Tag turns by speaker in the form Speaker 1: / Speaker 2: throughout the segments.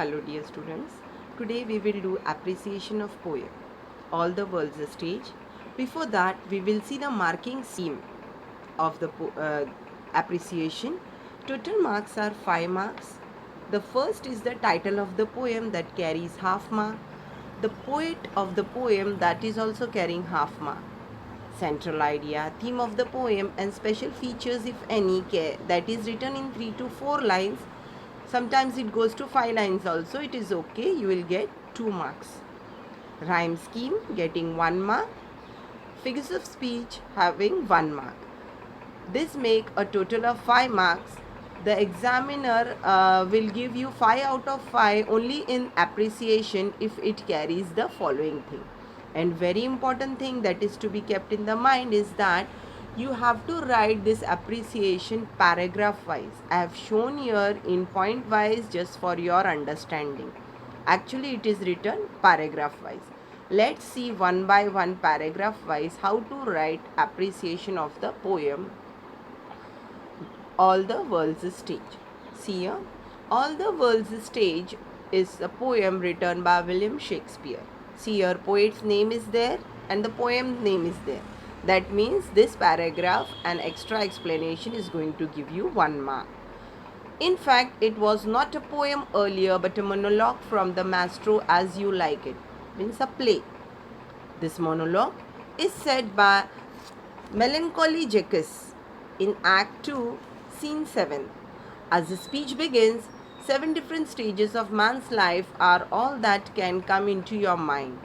Speaker 1: Hello dear students. Today we will do appreciation of poem, All the World's a Stage. Before that we will see the marking scheme of the appreciation. Total marks are 5 marks. The first is the title of the poem that carries half mark. The poet of the poem that is also carrying half mark. Central idea, theme of the poem and special features if any that is written in 3 to 4 lines. Sometimes it goes to 5 lines also. It is okay. You will get 2 marks. Rhyme scheme getting 1 mark. Figures of speech having 1 mark. This make a total of 5 marks. The examiner will give you 5 out of 5 only in appreciation if it carries the following thing. And very important thing that is to be kept in the mind is that you have to write this appreciation paragraph wise. I have shown here in point wise just for your understanding. Actually it is written paragraph wise. Let's see one by one paragraph wise how to write appreciation of the poem All the World's Stage. See here, All the World's Stage is a poem written by William Shakespeare. See here, poet's name is there and the poem name is there. That means this paragraph and extra explanation is going to give you 1 mark. In fact, it was not a poem earlier but a monologue from the Maestro As You Like It, means a play. This monologue is said by Melancholy Jacques in Act 2, Scene 7. As the speech begins, 7 different stages of man's life are all that can come into your mind.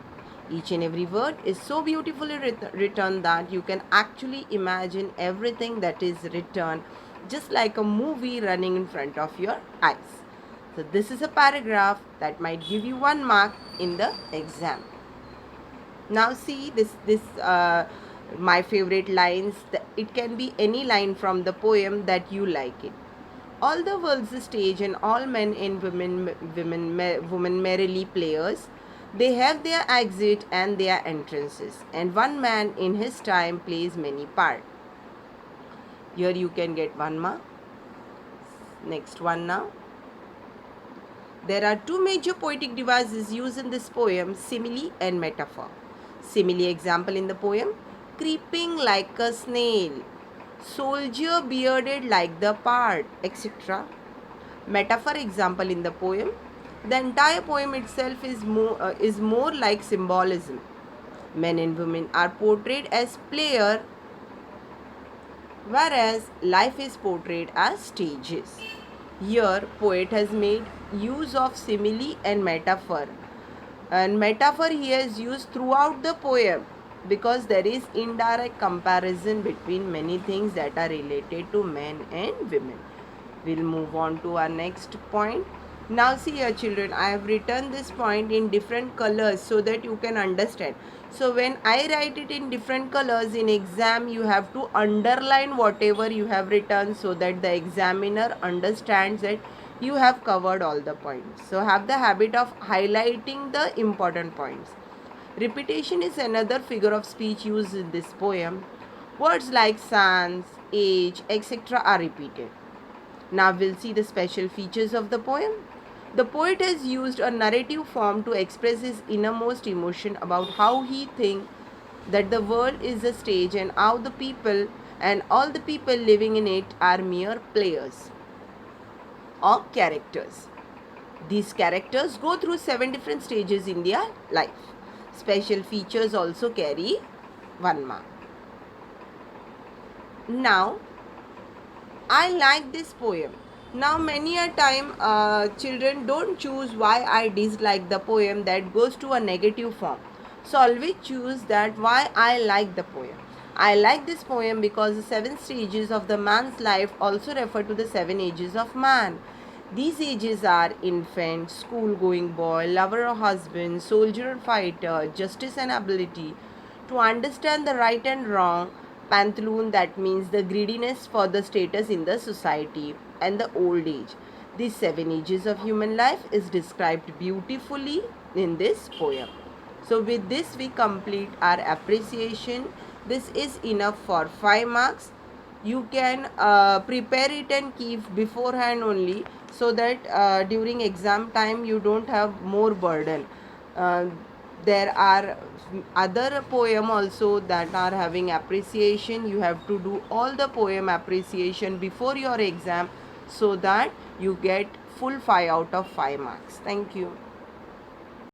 Speaker 1: Each and every word is so beautifully written that you can actually imagine everything that is written, just like a movie running in front of your eyes. So this is a paragraph that might give you 1 mark in the exam. Now see this my favorite lines. It can be any line from the poem that you like it. All the world's a stage and all men and women merrily players. They have their exit and their entrances, and one man in his time plays many parts. Here you can get 1 mark. Next one now. There are 2 major poetic devices used in this poem, simile and metaphor. Simile example in the poem, creeping like a snail, soldier bearded like the part, etc. Metaphor example in the poem, the entire poem itself is more like symbolism. Men and women are portrayed as player, whereas life is portrayed as stages. Here, poet has made use of simile and metaphor. And metaphor here is used throughout the poem because there is indirect comparison between many things that are related to men and women. We'll move on to our next point. Now see here children, I have written this point in different colors so that you can understand. So when I write it in different colors in exam, you have to underline whatever you have written so that the examiner understands that you have covered all the points. So have the habit of highlighting the important points. Repetition is another figure of speech used in this poem. Words like sans, age, etc. are repeated. Now we'll see the special features of the poem. The poet has used a narrative form to express his innermost emotion about how he thinks that the world is a stage and how the people and all the people living in it are mere players or characters. These characters go through 7 different stages in their life. Special features also carry 1 mark. Now, I like this poem. Now many a time children don't choose why I dislike the poem, that goes to a negative form. So always choose that why I like the poem. I like this poem because the 7 stages of the man's life also refer to the 7 ages of man. These ages are infant, school-going boy, lover or husband, soldier or fighter, justice and ability. To understand the right and wrong, pantaloon, that means the greediness for the status in the society, and the old age. These 7 ages of human life is described beautifully in this poem. So with this we complete our appreciation. This is enough for 5 marks. you can prepare it and keep beforehand only, so that during exam time you don't have more burden. uh, there are other poem also that are having appreciation. You have to do all the poem appreciation before your exam, so that you get full 5 out of 5 marks. Thank you.